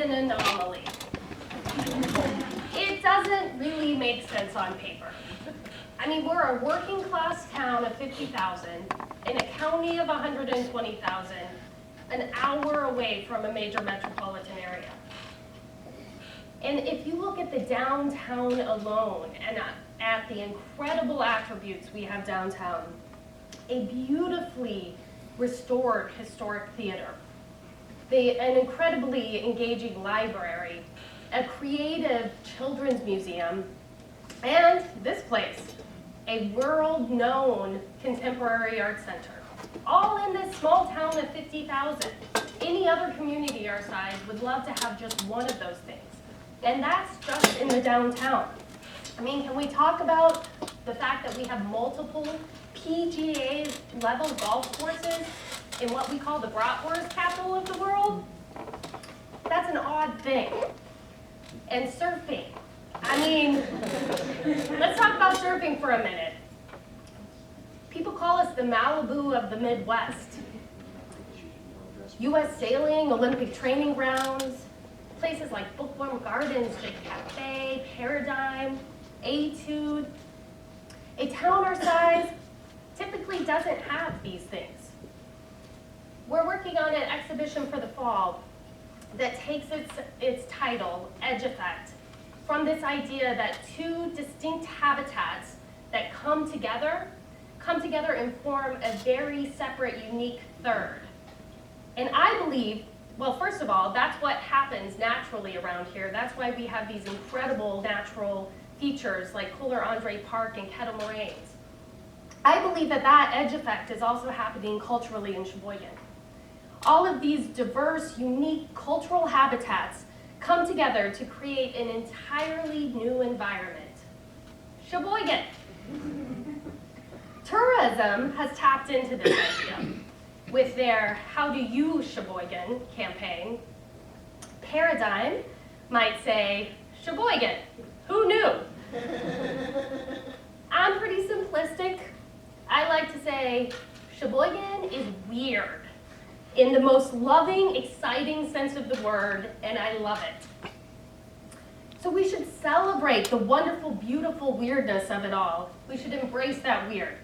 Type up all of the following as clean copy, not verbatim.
an anomaly. It doesn't really make sense on paper. I mean, we're a working class town of 50,000 in a county of 120,000, an hour away from a major metropolitan area. And if you look at the downtown alone and at the incredible attributes we have downtown, a beautifully restored historic theater, an incredibly engaging library, a creative children's museum, and this place, a world-known contemporary art center, all in this small town of 50,000. Any other community our size would love to have just one of those things. And that's just in the downtown. I mean, can we talk about the fact that we have multiple PGA level golf courses in what we call the bratwurst capital of the world? That's an odd thing. And surfing. I mean, let's talk about surfing for a minute. People call us the Malibu of the Midwest. U.S. sailing, Olympic training grounds, places like Bookworm Gardens, Jig Cafe, Paradigm, Etude. A town our size typically doesn't have these things. We're working on an exhibition for the fall that takes its title, Edge Effect, from this idea that two distinct habitats that come together and form a very separate, unique third. And I believe, well, first of all, that's what happens naturally around here. That's why we have these incredible natural features like Kohler Andre Park and Kettle Moraines. I believe that edge effect is also happening culturally in Sheboygan. All of these diverse, unique cultural habitats come together to create an entirely new environment. Sheboygan. Tourism has tapped into this idea with their How Do You Sheboygan campaign. Paradigm might say, Sheboygan, who knew? I'm pretty simplistic. I like to say, Sheboygan is weird in the most loving, exciting sense of the word, and I love it. So we should celebrate the wonderful, beautiful weirdness of it all. We should embrace that weird.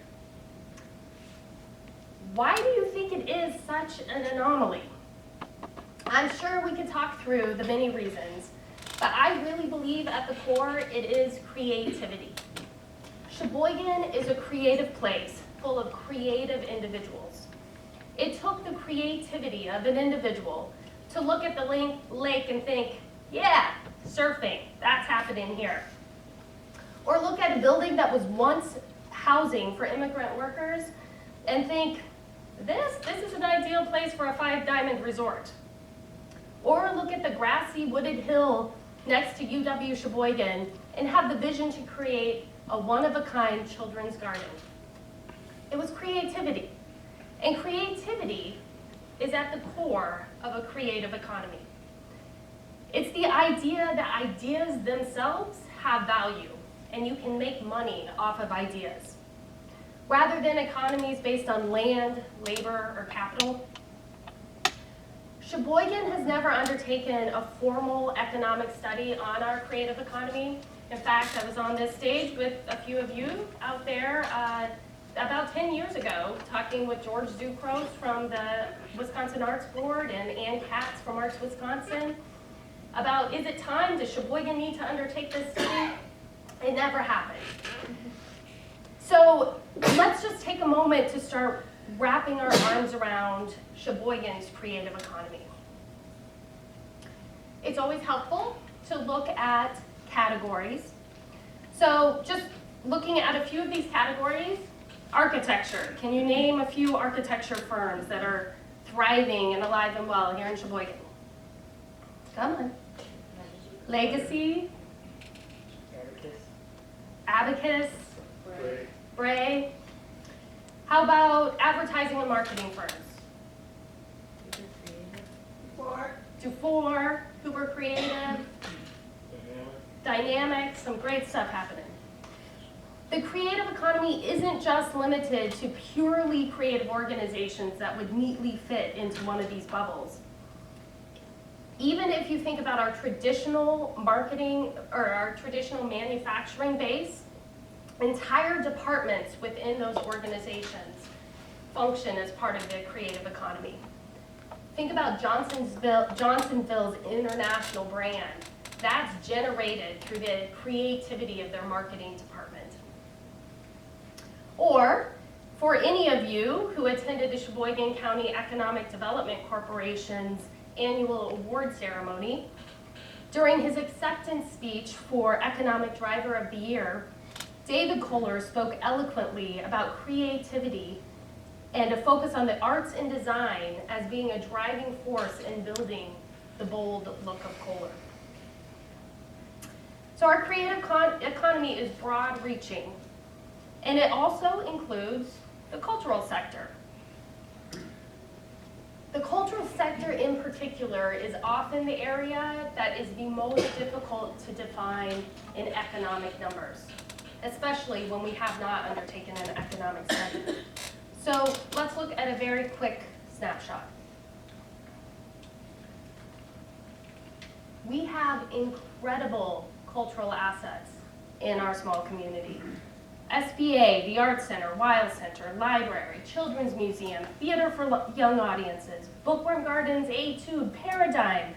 Why do you think it is such an anomaly? I'm sure we could talk through the many reasons, but I really believe at the core it is creativity. Sheboygan is a creative place full of creative individuals. It took the creativity of an individual to look at the lake and think, yeah, surfing, that's happening here. Or look at a building that was once housing for immigrant workers and think, this is an ideal place for a 5-diamond resort. Or look at the grassy wooded hill next to UW Sheboygan and have the vision to create a one-of-a-kind children's garden. It was creativity. And creativity is at the core of a creative economy. It's the idea that ideas themselves have value and you can make money off of ideas, rather than economies based on land, labor, or capital. Sheboygan has never undertaken a formal economic study on our creative economy. In fact, I was on this stage with a few of you out there about 10 years ago, talking with George Zucros from the Wisconsin Arts Board and Ann Katz from Arts Wisconsin about, is it time, does Sheboygan need to undertake this study? It never happened. So let's just take a moment to start wrapping our arms around Sheboygan's creative economy. It's always helpful to look at categories. So just looking at a few of these categories, architecture. Can you name a few architecture firms that are thriving and alive and well here in Sheboygan? Come on. Legacy. Abacus. Bray. How about advertising and marketing firms? Dufour, Huber Creative, Dynamic, some great stuff happening. The creative economy isn't just limited to purely creative organizations that would neatly fit into one of these bubbles. Even if you think about our traditional marketing or our traditional manufacturing base, entire departments within those organizations function as part of the creative economy. Think about Johnsonville's international brand. That's generated through the creativity of their marketing department. Or, for any of you who attended the Sheboygan County Economic Development Corporation's annual award ceremony, during his acceptance speech for Economic Driver of the Year, David Kohler spoke eloquently about creativity and a focus on the arts and design as being a driving force in building the bold look of Kohler. So our creative economy is broad-reaching, and it also includes the cultural sector. The cultural sector in particular is often the area that is the most difficult to define in economic numbers, especially when we have not undertaken an economic study. So let's look at a very quick snapshot. We have incredible cultural assets in our small community. SBA, the Art Center, Wild Center, Library, Children's Museum, Theater for Young Audiences, Bookworm Gardens, Etude, Paradigm,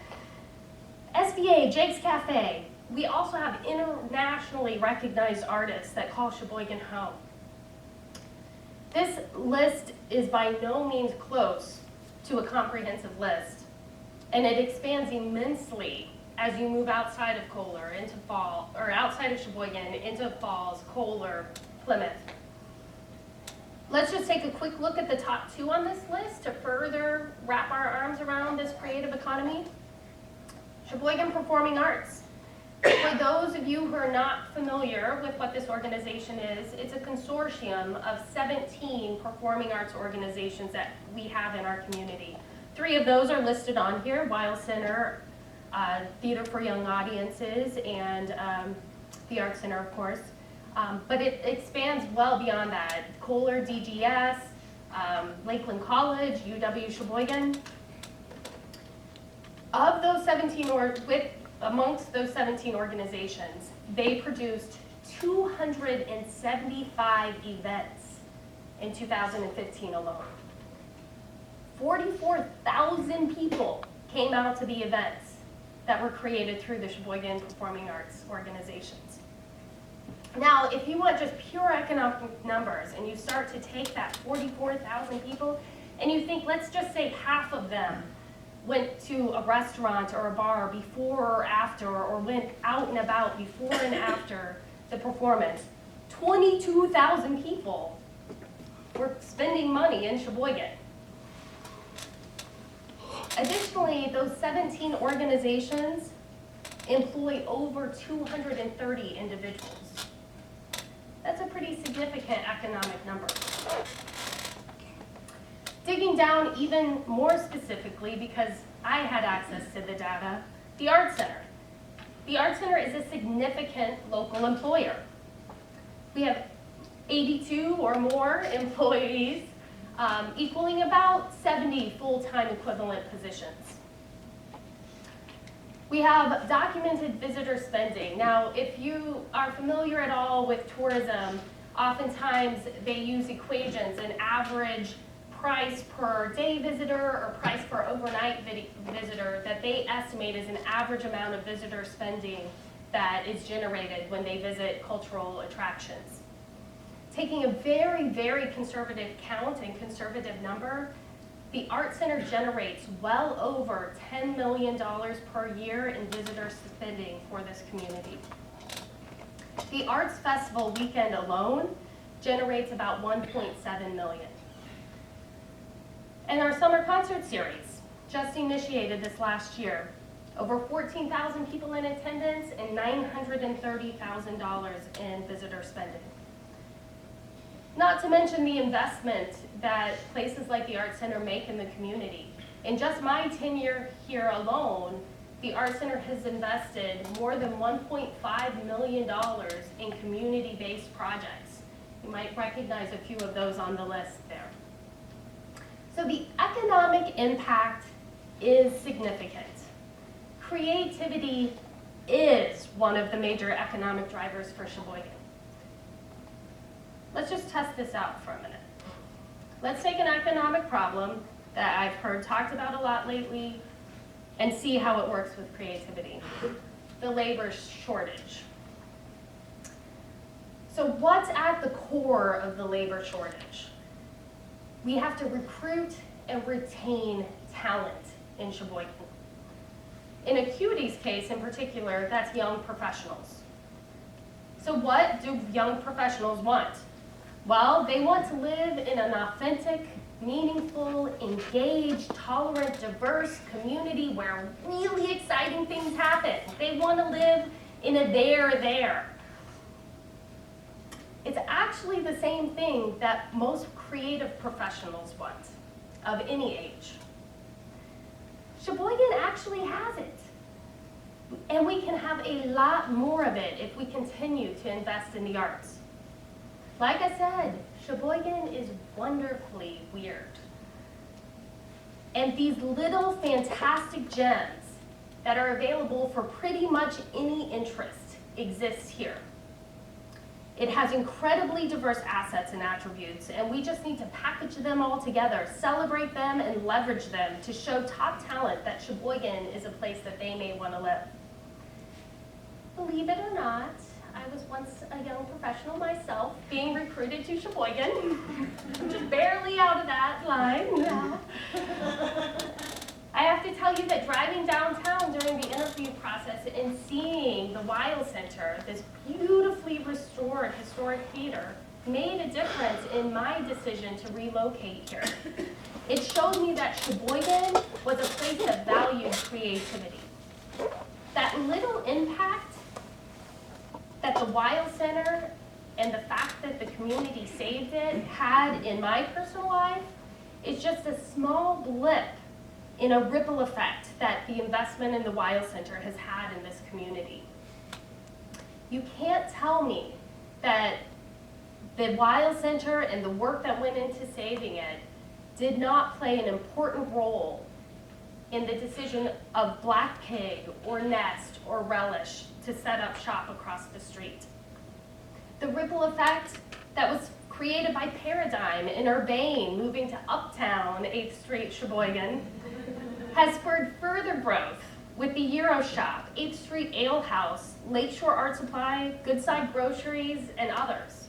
SBA, Jake's Cafe. We also have internationally recognized artists that call Sheboygan home. This list is by no means close to a comprehensive list, and it expands immensely as you move outside of Kohler into outside of Sheboygan into Falls, Kohler, Plymouth. Let's just take a quick look at the top 2 on this list to further wrap our arms around this creative economy. Sheboygan Performing Arts. For those of you who are not familiar with what this organization is, it's a consortium of 17 performing arts organizations that we have in our community. 3 of those are listed on here: Wild Center, Theater for Young Audiences, and the Art Center, of course. But it expands well beyond that. Kohler, DGS, Lakeland College, UW Sheboygan. Of those 17, amongst those 17 organizations, they produced 275 events in 2015 alone. 44,000 people came out to the events that were created through the Sheboygan Performing Arts organizations. Now, if you want just pure economic numbers and you start to take that 44,000 people and you think, let's just say half of them went to a restaurant or a bar before or after, or went out and about before and after the performance, 22,000 people were spending money in Sheboygan. Additionally, those 17 organizations employ over 230 individuals. That's a pretty significant economic number. Digging down even more specifically, because I had access to the data, the Art Center. The Art Center is a significant local employer. We have 82 or more employees, equaling about 70 full-time equivalent positions. We have documented visitor spending. Now, if you are familiar at all with tourism, oftentimes they use equations, an average price per day visitor or price per overnight visitor that they estimate is an average amount of visitor spending that is generated when they visit cultural attractions. Taking a very, very conservative count and conservative number, the Art Center generates well over $10 million per year in visitor spending for this community. The Arts Festival weekend alone generates about $1.7 million. And our summer concert series, just initiated this last year, over 14,000 people in attendance and $930,000 in visitor spending. Not to mention the investment that places like the Art Center make in the community. In just my tenure here alone, the Art Center has invested more than $1.5 million in community-based projects. You might recognize a few of those on the list there. So the economic impact is significant. creativity is one of the major economic drivers for Sheboygan. Let's just test this out for a minute. Let's take an economic problem that I've heard talked about a lot lately and see how it works with creativity. The labor shortage. So what's at the core of the labor shortage? We have to recruit and retain talent in Sheboygan. In Acuity's case in particular, that's young professionals. So what do young professionals want? Well, they want to live in an authentic, meaningful, engaged, tolerant, diverse community where really exciting things happen. They want to live in a there. It's actually the same thing that most creative professionals want, of any age. Sheboygan actually has it. And we can have a lot more of it if we continue to invest in the arts. Like I said, Sheboygan is wonderfully weird. And these little fantastic gems that are available for pretty much any interest exist here. It has incredibly diverse assets and attributes, and we just need to package them all together, celebrate them, and leverage them to show top talent that Sheboygan is a place that they may want to live. Believe it or not, I was once a young professional myself, being recruited to Sheboygan. I'm just barely out of that line now. I have to tell you that driving downtown during the interview process and seeing the Weil Center, this beautifully restored historic theater, made a difference in my decision to relocate here. It showed me that Sheboygan was a place that valued creativity. That little impact that the Weil Center and the fact that the community saved it had in my personal life is just a small blip in a ripple effect that the investment in the Weil Center has had in this community. You can't tell me that the Weil Center and the work that went into saving it did not play an important role in the decision of Black Pig or Nest or Relish to set up shop across the street. The ripple effect that was created by Paradigm and Urbane moving to Uptown 8th Street, Sheboygan, has spurred further growth with the Euro Shop, 8th Street Ale House, Lakeshore Art Supply, Goodside Groceries, and others.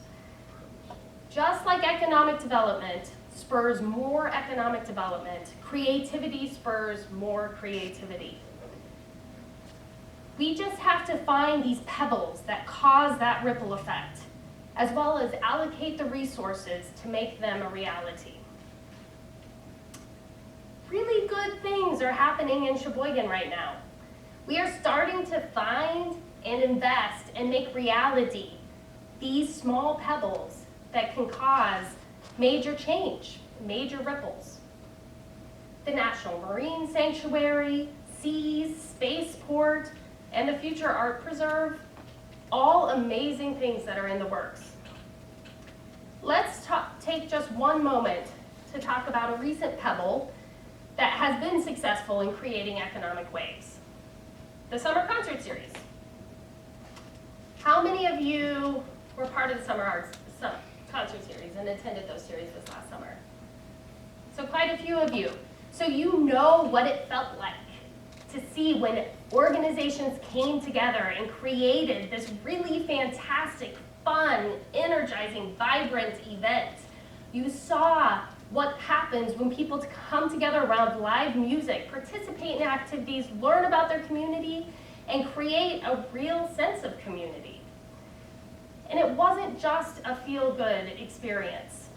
Just like economic development spurs more economic development, creativity spurs more creativity. We just have to find these pebbles that cause that ripple effect, as well as allocate the resources to make them a reality. Really good things are happening in Sheboygan right now. We are starting to find and invest and make reality these small pebbles that can cause major change, major ripples. The National Marine Sanctuary, Seas, Spaceport, and the Future Art Preserve, all amazing things that are in the works. Let's take just one moment to talk about a recent pebble that has been successful in creating economic waves. The Summer Concert Series. How many of you were part of the Summer Concert Series and attended those series this last summer? So quite a few of you. So you know what it felt like to see when organizations came together and created this really fantastic, fun, energizing, vibrant event. You saw what happens when people come together around live music, participate in activities, learn about their community, and create a real sense of community. And it wasn't just a feel-good experience.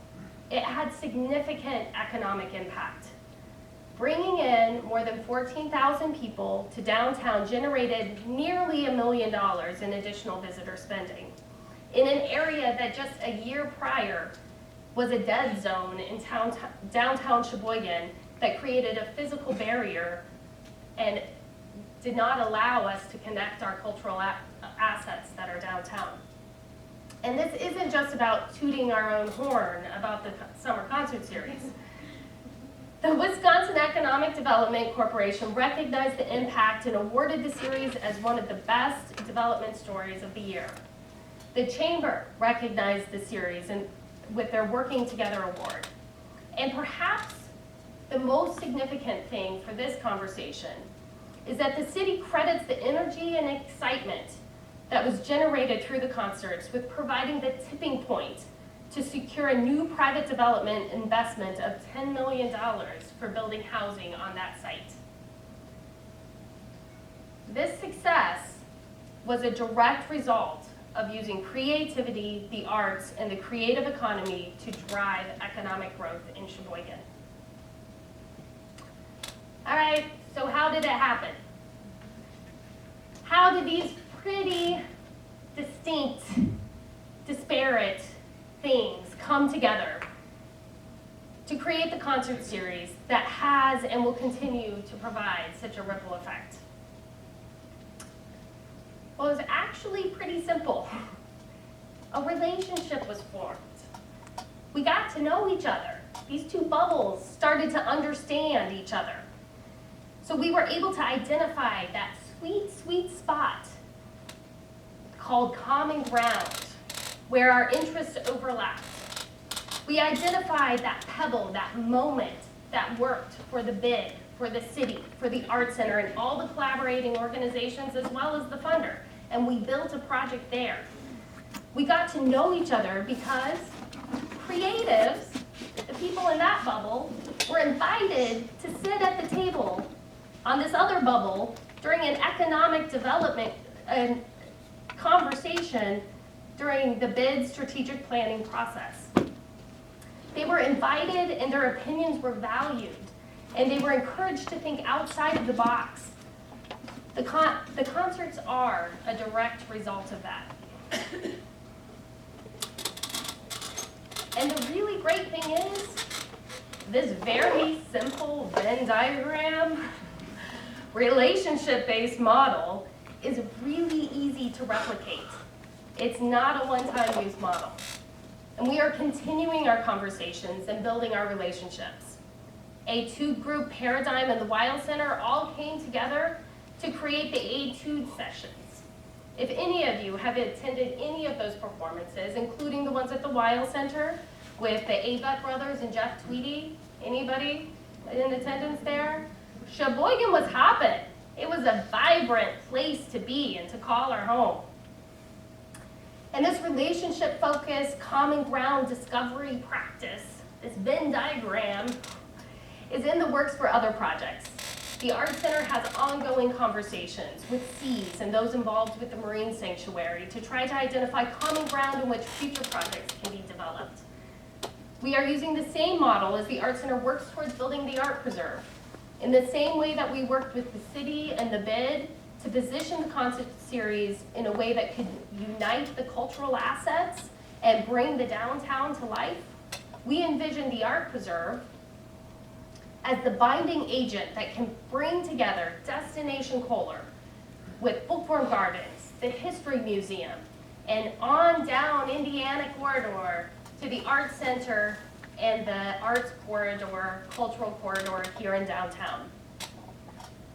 It had significant economic impact. Bringing in more than 14,000 people to downtown generated nearly $1 million in additional visitor spending in an area that just a year prior was a dead zone in downtown Sheboygan that created a physical barrier and did not allow us to connect our cultural assets that are downtown. And this isn't just about tooting our own horn about the Summer Concert Series. The Wisconsin Economic Development Corporation recognized the impact and awarded the series as one of the best development stories of the year. The Chamber recognized the series with their Working Together Award. And perhaps the most significant thing for this conversation is that the city credits the energy and excitement that was generated through the concerts with providing the tipping point to secure a new private development investment of $10 million for building housing on that site. This success was a direct result of using creativity, the arts, and the creative economy to drive economic growth in Sheboygan. All right, so how did it happen? How did these pretty distinct, disparate things come together to create the concert series that has and will continue to provide such a ripple effect? Well, it was actually pretty simple. A relationship was formed. We got to know each other. These two bubbles started to understand each other. So we were able to identify that sweet, sweet spot called common ground, where our interests overlapped. We identified that pebble, that moment that worked for the bid, for the city, for the Art Center, and all the collaborating organizations, as well as the funder. And we built a project there. We got to know each other because creatives, the people in that bubble, were invited to sit at the table on this other bubble during an economic development conversation during the bid strategic planning process. They were invited and their opinions were valued, and they were encouraged to think outside of the box. The concerts are a direct result of that. And the really great thing is, this very simple Venn diagram, relationship-based model is really easy to replicate. It's not a one-time use model. And we are continuing our conversations and building our relationships. A two-group paradigm and the Wild Center all came together to create the Etude sessions. If any of you have attended any of those performances, including the ones at the Wild Center with the Avett brothers and Jeff Tweedy, anybody in attendance there? Sheboygan was hopping. It was a vibrant place to be and to call our home. And this relationship-focused, common ground discovery practice, this Venn diagram, is in the works for other projects. The Art Center has ongoing conversations with Seas and those involved with the Marine Sanctuary to try to identify common ground in which future projects can be developed. We are using the same model as the Art Center works towards building the Art Preserve. In the same way that we worked with the city and the bid to position the concert series in a way that could unite the cultural assets and bring the downtown to life, we envision the Art Preserve as the binding agent that can bring together Destination Kohler with Bookworm Gardens, the History Museum, and on down Indiana Corridor to the Art Center and the Arts Corridor, Cultural Corridor here in downtown.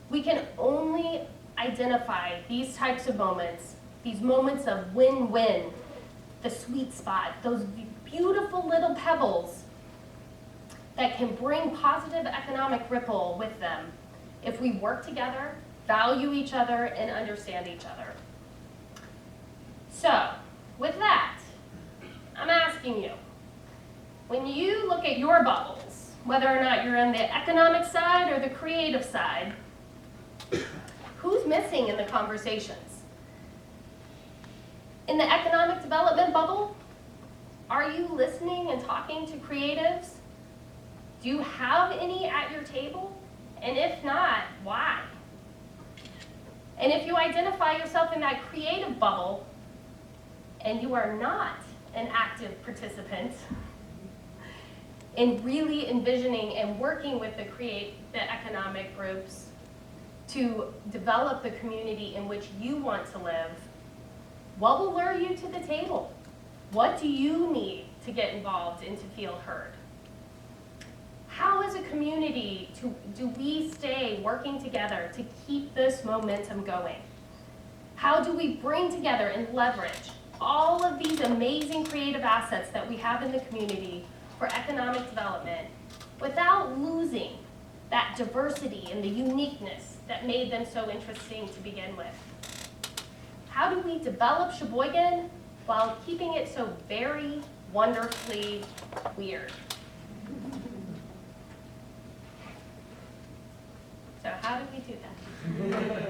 We can only identify these types of moments, these moments of win-win, the sweet spot, those beautiful little pebbles that can bring positive economic ripple with them if we work together, value each other, and understand each other. So, with that, I'm asking you, when you look at your bubbles, whether or not you're on the economic side or the creative side, who's missing in the conversations? In the economic development bubble, are you listening and talking to creatives? Do you have any at your table? And if not, why? And if you identify yourself in that creative bubble and you are not an active participant in really envisioning and working with the economic groups to develop the community in which you want to live, what will lure you to the table? What do you need to get involved and to feel heard? How as a community do we stay working together to keep this momentum going? How do we bring together and leverage all of these amazing creative assets that we have in the community for economic development without losing that diversity and the uniqueness that made them so interesting to begin with? How do we develop Sheboygan while keeping it so very wonderfully weird? So how do we do that?